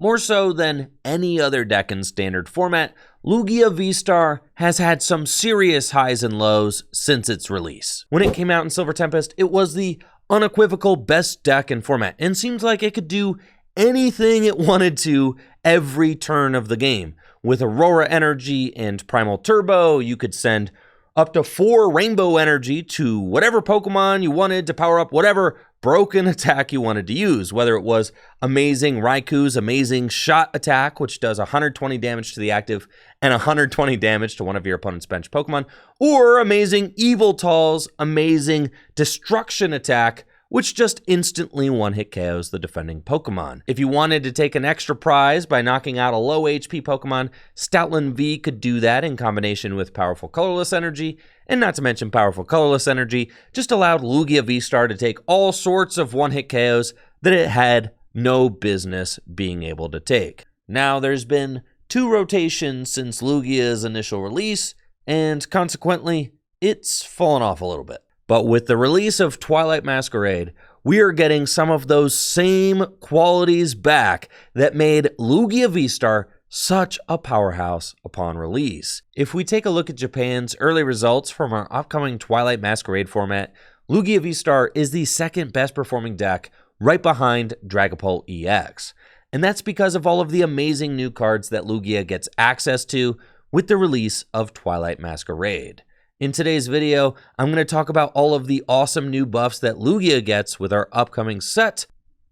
More so than any other deck in standard format, Lugia VSTAR has had some serious highs and lows since its release. When it came out in Silver Tempest, it was the unequivocal best deck in format and seemed like it could do anything it wanted to every turn of the game. With Aurora Energy and Primal Turbo, you could send up to 4 Rainbow Energy to whatever Pokemon you wanted to power up whatever broken attack you wanted to use, whether it was amazing Raiku's amazing shot attack, which does 120 damage to the active and 120 damage to one of your opponent's bench Pokemon, or amazing Eviltal's amazing destruction attack, which just instantly one-hit KOs the defending Pokemon. If you wanted to take an extra prize by knocking out a low HP Pokemon, Stoutland V could do that in combination with Powerful Colorless Energy, and not to mention Powerful Colorless Energy just allowed Lugia VSTAR to take all sorts of one-hit KOs that it had no business being able to take. Now, there's been 2 rotations since Lugia's initial release, and consequently, it's fallen off a little bit. But with the release of Twilight Masquerade, we are getting some of those same qualities back that made Lugia VSTAR such a powerhouse upon release. If we take a look at Japan's early results from our upcoming Twilight Masquerade format, Lugia VSTAR is the second best performing deck right behind Dragapult EX. And that's because of all of the amazing new cards that Lugia gets access to with the release of Twilight Masquerade. In today's video, I'm going to talk about all of the awesome new buffs that Lugia gets with our upcoming set.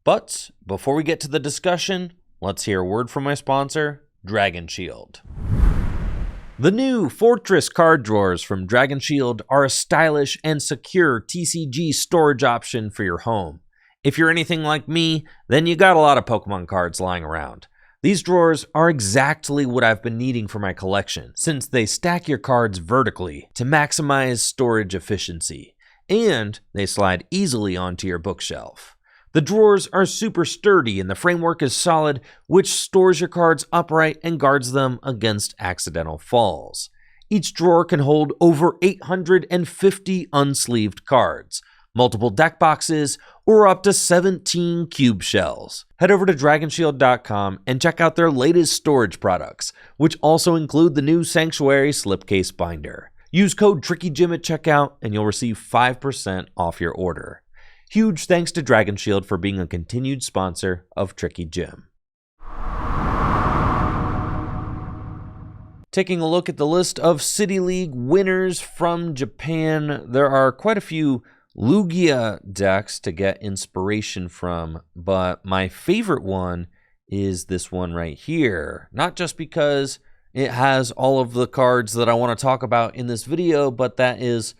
But before we get to the discussion, let's hear a word from my sponsor, Dragon Shield. The new Fortress card drawers from Dragon Shield are a stylish and secure TCG storage option for your home. If you're anything like me, then you got a lot of Pokemon cards lying around. These drawers are exactly what I've been needing for my collection, since they stack your cards vertically to maximize storage efficiency, and they slide easily onto your bookshelf. The drawers are super sturdy and the framework is solid, which stores your cards upright and guards them against accidental falls. Each drawer can hold over 850 unsleeved cards, multiple deck boxes, or up to 17 cube shells. Head over to dragonshield.com and check out their latest storage products, which also include the new Sanctuary slipcase binder. Use code TRICKYJIM at checkout and you'll receive 5% off your order. Huge thanks to Dragon Shield for being a continued sponsor of Tricky Jim. Taking a look at the list of City League winners from Japan, there are quite a few Lugia decks to get inspiration from, but my favorite one is this one right here. Not just because it has all of the cards that I want to talk about in this video, but that is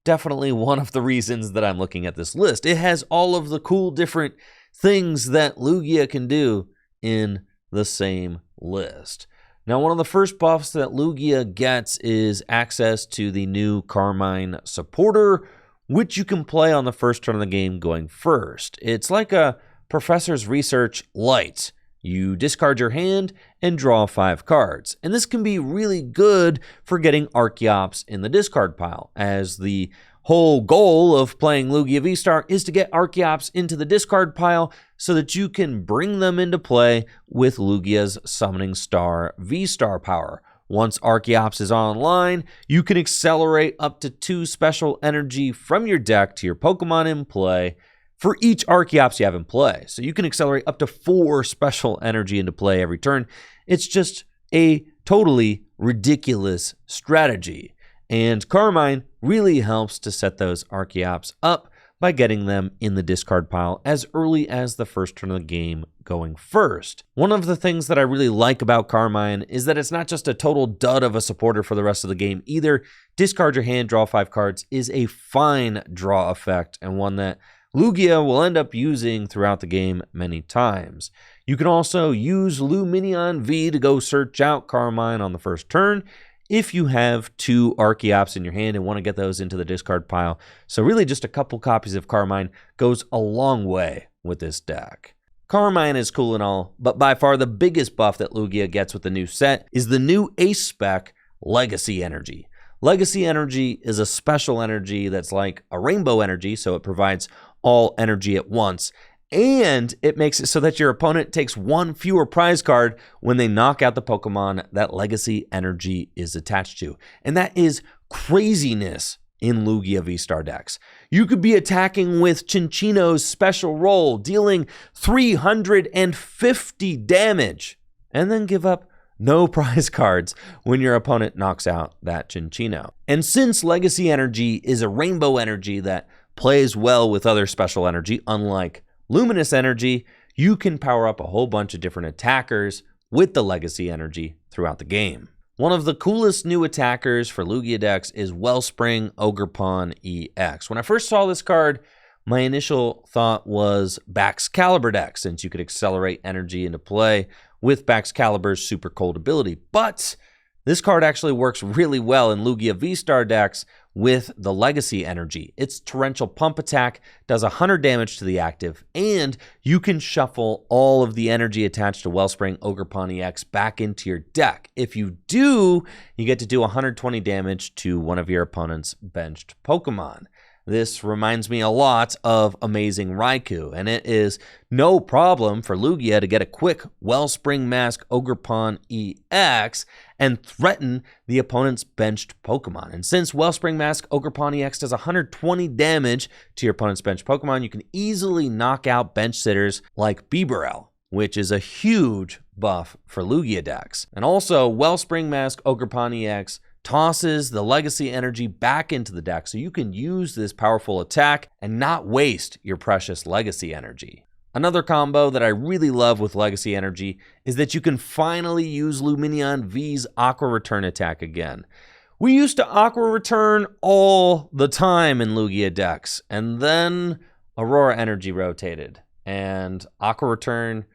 definitely one of the reasons that I'm looking at this list. It has all of the cool different things that Lugia can do in the same list. Now, one of the first buffs that Lugia gets is access to the new Carmine supporter, which you can play on the first turn of the game going first. It's like a Professor's Research Light. You discard your hand and draw 5 cards. And this can be really good for getting Archeops in the discard pile, as the whole goal of playing Lugia VSTAR is to get Archeops into the discard pile so that you can bring them into play with Lugia's Summoning Star VSTAR power. Once Archeops is online, you can accelerate up to 2 special energy from your deck to your Pokemon in play for each Archeops you have in play. So you can accelerate up to 4 special energy into play every turn. It's just a totally ridiculous strategy. And Carmine really helps to set those Archeops up by getting them in the discard pile as early as the first turn of the game going first. One of the things that I really like about Carmine is that it's not just a total dud of a supporter for the rest of the game either. Discard your hand, draw 5 cards is a fine draw effect, and one that Lugia will end up using throughout the game many times. You can also use Luminion V to go search out Carmine on the first turn if you have 2 Archeops in your hand and want to get those into the discard pile. So really just a couple copies of Carmine goes a long way with this deck. Carmine is cool and all, but by far the biggest buff that Lugia gets with the new set is the new Ace spec, Legacy Energy. Legacy Energy is a special energy that's like a Rainbow Energy, so it provides all energy at once, and it makes it so that your opponent takes one fewer prize card when they knock out the Pokemon that Legacy Energy is attached to. And that is craziness in Lugia VSTAR decks. You could be attacking with Cinccino's special roll, dealing 350 damage, and then give up no prize cards when your opponent knocks out that Cinccino. And since Legacy Energy is a rainbow energy that plays well with other special energy, unlike Luminous Energy, you can power up a whole bunch of different attackers with the Legacy Energy throughout the game. One of the coolest new attackers for Lugia decks is Wellspring Ogerpon EX. When I first saw this card, my initial thought was Baxcalibur deck, since you could accelerate energy into play with Baxcalibur's super cold ability. But this card actually works really well in Lugia VSTAR decks with the Legacy Energy. Its Torrential Pump attack does 100 damage to the active, and you can shuffle all of the energy attached to Wellspring Ogerpon EX back into your deck. If you do, you get to do 120 damage to one of your opponent's benched Pokemon. This reminds me a lot of Amazing Raikou, and it is no problem for Lugia to get a quick Wellspring Mask Ogerpon EX and threaten the opponent's benched Pokemon. And since Wellspring Mask Ogerpon EX does 120 damage to your opponent's benched Pokemon, you can easily knock out bench sitters like Bibarel, which is a huge buff for Lugia decks. And also, Wellspring Mask Ogerpon EX tosses the Legacy Energy back into the deck, so you can use this powerful attack and not waste your precious Legacy Energy. Another combo that I really love with Legacy Energy is that you can finally use Lumineon V's Aqua Return attack again. We used to Aqua Return all the time in Lugia decks, and then Aurora Energy rotated, and Aqua Return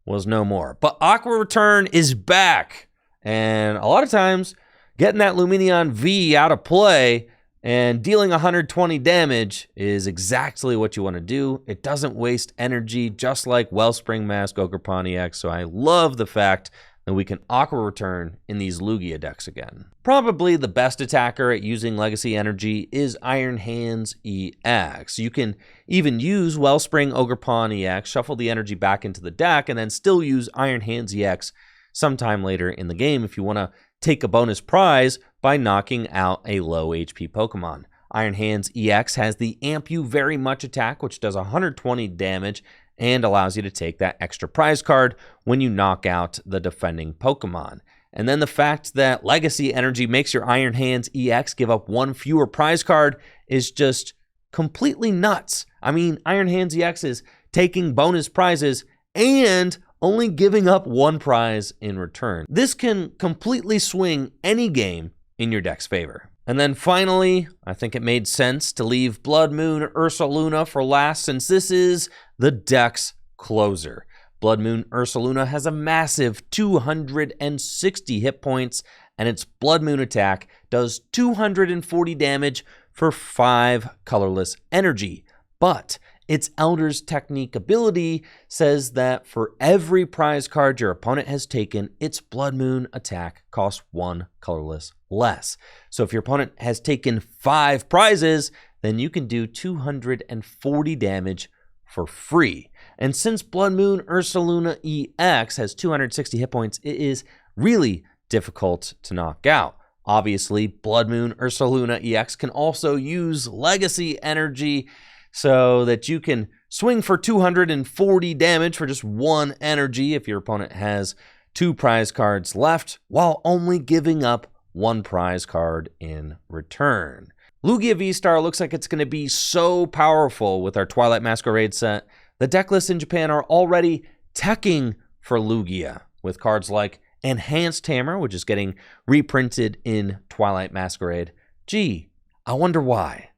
was no more. But Aqua Return is back, and a lot of times, getting that Lumineon V out of play and dealing 120 damage is exactly what you want to do. It doesn't waste energy, just like Wellspring Mask Ogerpon EX, so I love the fact that we can Aqua Return in these Lugia decks again. Probably the best attacker at using Legacy Energy is Iron Hands EX. You can even use Wellspring Ogerpon EX, shuffle the energy back into the deck, and then still use Iron Hands EX sometime later in the game if you want to take a bonus prize by knocking out a low HP Pokemon. Iron Hands EX has the Amp You Very Much attack, which does 120 damage and allows you to take that extra prize card when you knock out the defending Pokemon. And then the fact that Legacy Energy makes your Iron Hands EX give up one fewer prize card is just completely nuts. I mean, Iron Hands EX is taking bonus prizes and only giving up one prize in return. This can completely swing any game in your deck's favor. And then finally, I think it made sense to leave Blood Moon Ursaluna for last, since this is the deck's closer. Blood Moon Ursaluna has a massive 260 hit points, and its Blood Moon attack does 240 damage for 5 colorless energy. But its Elder's Technique ability says that for every prize card your opponent has taken, its Blood Moon attack costs 1 colorless less. So if your opponent has taken 5 prizes, then you can do 240 damage for free. And since Blood Moon Ursaluna EX has 260 hit points, it is really difficult to knock out. Obviously, Blood Moon Ursaluna EX can also use Legacy Energy, so that you can swing for 240 damage for just 1 energy if your opponent has 2 prize cards left, while only giving up 1 prize card in return. Lugia VSTAR looks like it's going to be so powerful with our Twilight Masquerade set. The deck lists in Japan are already teching for Lugia, with cards like Enhanced Hammer, which is getting reprinted in Twilight Masquerade. Gee, I wonder why.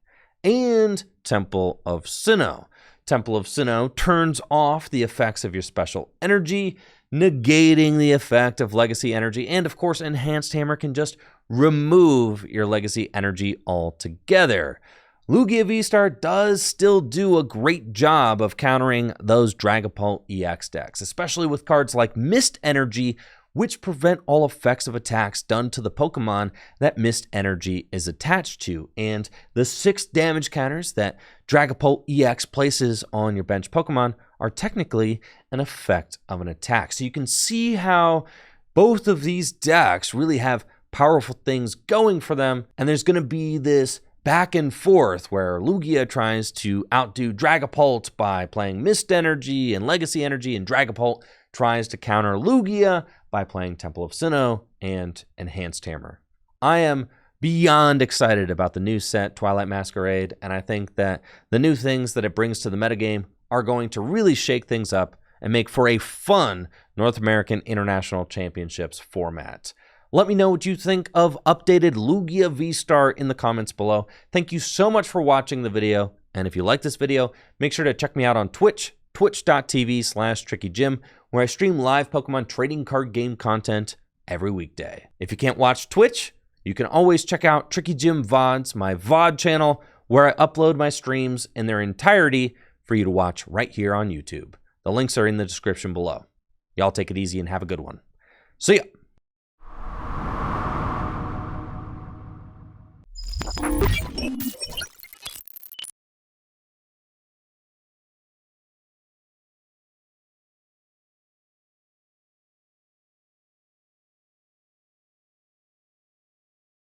And Temple of Sinnoh. Temple of Sinnoh turns off the effects of your special energy, negating the effect of Legacy Energy. And of course, Enhanced Hammer can just remove your Legacy Energy altogether. Lugia VSTAR does still do a great job of countering those Dragapult EX decks, especially with cards like Mist Energy, which prevent all effects of attacks done to the Pokemon that Mist Energy is attached to. And the 6 damage counters that Dragapult EX places on your bench Pokemon are technically an effect of an attack. So you can see how both of these decks really have powerful things going for them, and there's going to be this back and forth where Lugia tries to outdo Dragapult by playing Mist Energy and Legacy Energy, and Dragapult tries to counter Lugia by playing Temple of Sinnoh and Enhanced Hammer. I am beyond excited about the new set, Twilight Masquerade, and I think that the new things that it brings to the metagame are going to really shake things up and make for a fun North American International Championships format. Let me know what you think of updated Lugia VSTAR in the comments below. Thank you so much for watching the video. And if you like this video, make sure to check me out on Twitch, twitch.tv/TrickyJim, where I stream live Pokemon trading card game content every weekday. If you can't watch Twitch, you can always check out Tricky Jim VODs, my VOD channel, where I upload my streams in their entirety for you to watch right here on YouTube. The links are in the description below. Y'all take it easy and have a good one. See ya!